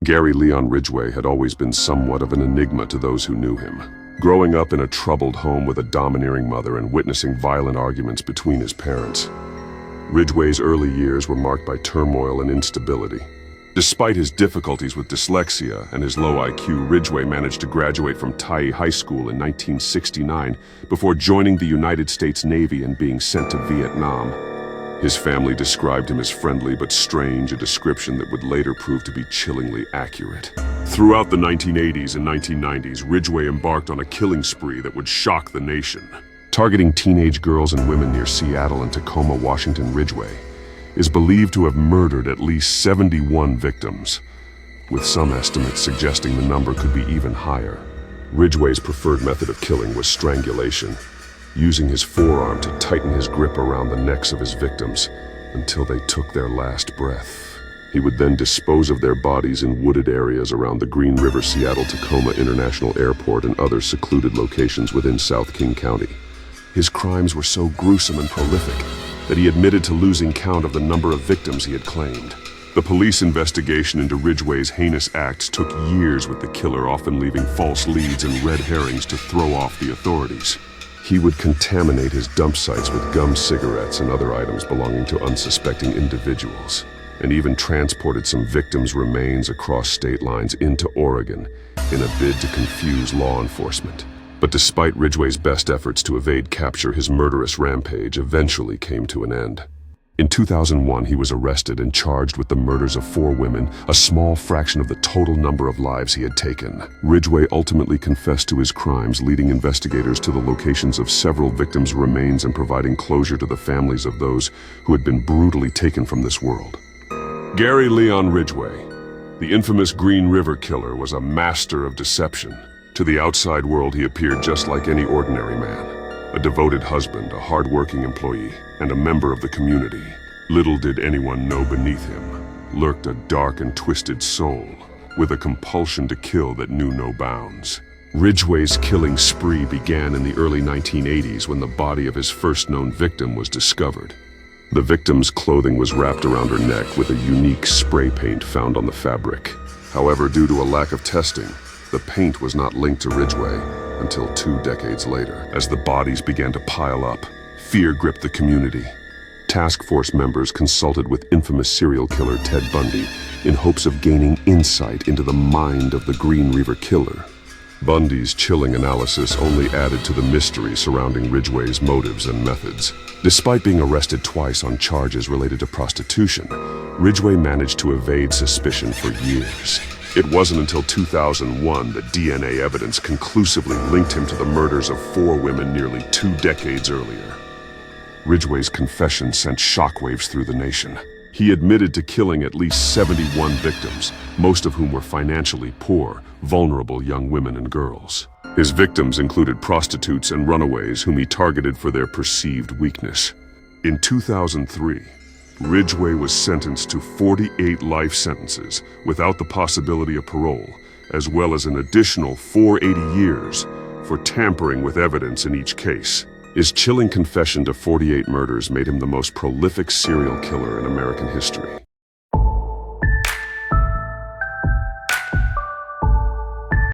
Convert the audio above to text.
Gary Leon Ridgway had always been somewhat of an enigma to those who knew him. Growing up in a troubled home with a domineering mother and witnessing violent arguments between his parents, Ridgway's early years were marked by turmoil and instability. Despite his difficulties with dyslexia and his low IQ, Ridgway managed to graduate from Tyee High School in 1969 before joining the United States Navy and being sent to Vietnam. His family described him as friendly but strange, a description that would later prove to be chillingly accurate. Throughout the 1980s and 1990s, Ridgway embarked on a killing spree that would shock the nation. Targeting teenage girls and women near Seattle and Tacoma, Washington, Ridgway is believed to have murdered at least 71 victims, with some estimates suggesting the number could be even higher. Ridgway's preferred method of killing was strangulation, using his forearm to tighten his grip around the necks of his victims until they took their last breath. He would then dispose of their bodies in wooded areas around the Green River, Seattle-Tacoma International Airport and other secluded locations within South King County. His crimes were so gruesome and prolific that he admitted to losing count of the number of victims he had claimed. The police investigation into Ridgway's heinous acts took years, with the killer often leaving false leads and red herrings to throw off the authorities. He would contaminate his dump sites with gum cigarettes and other items belonging to unsuspecting individuals, and even transported some victims' remains across state lines into Oregon in a bid to confuse law enforcement. But despite Ridgway's best efforts to evade capture, his murderous rampage eventually came to an end. In 2001, he was arrested and charged with the murders of 4 women, a small fraction of the total number of lives he had taken. Ridgway ultimately confessed to his crimes, leading investigators to the locations of several victims' remains and providing closure to the families of those who had been brutally taken from this world. Gary Leon Ridgway, the infamous Green River Killer, was a master of deception. To the outside world, he appeared just like any ordinary man. A devoted husband, a hard-working employee, and a member of the community. Little did anyone know beneath him lurked a dark and twisted soul, with a compulsion to kill that knew no bounds. Ridgway's killing spree began in the early 1980s when the body of his first known victim was discovered. The victim's clothing was wrapped around her neck with a unique spray paint found on the fabric. However, due to a lack of testing, the paint was not linked to Ridgway until 2 decades later. As the bodies began to pile up, fear gripped the community. Task force members consulted with infamous serial killer Ted Bundy in hopes of gaining insight into the mind of the Green River Killer. Bundy's chilling analysis only added to the mystery surrounding Ridgway's motives and methods. Despite being arrested twice on charges related to prostitution, Ridgway managed to evade suspicion for years. It wasn't until 2001 that DNA evidence conclusively linked him to the murders of 4 women nearly 2 decades earlier. Ridgway's confession sent shockwaves through the nation. He admitted to killing at least 71 victims, most of whom were financially poor, vulnerable young women and girls. His victims included prostitutes and runaways whom he targeted for their perceived weakness. In 2003, Ridgway was sentenced to 48 life sentences without the possibility of parole, as well as an additional 480 years for tampering with evidence in each case. His chilling confession to 48 murders made him the most prolific serial killer in American history.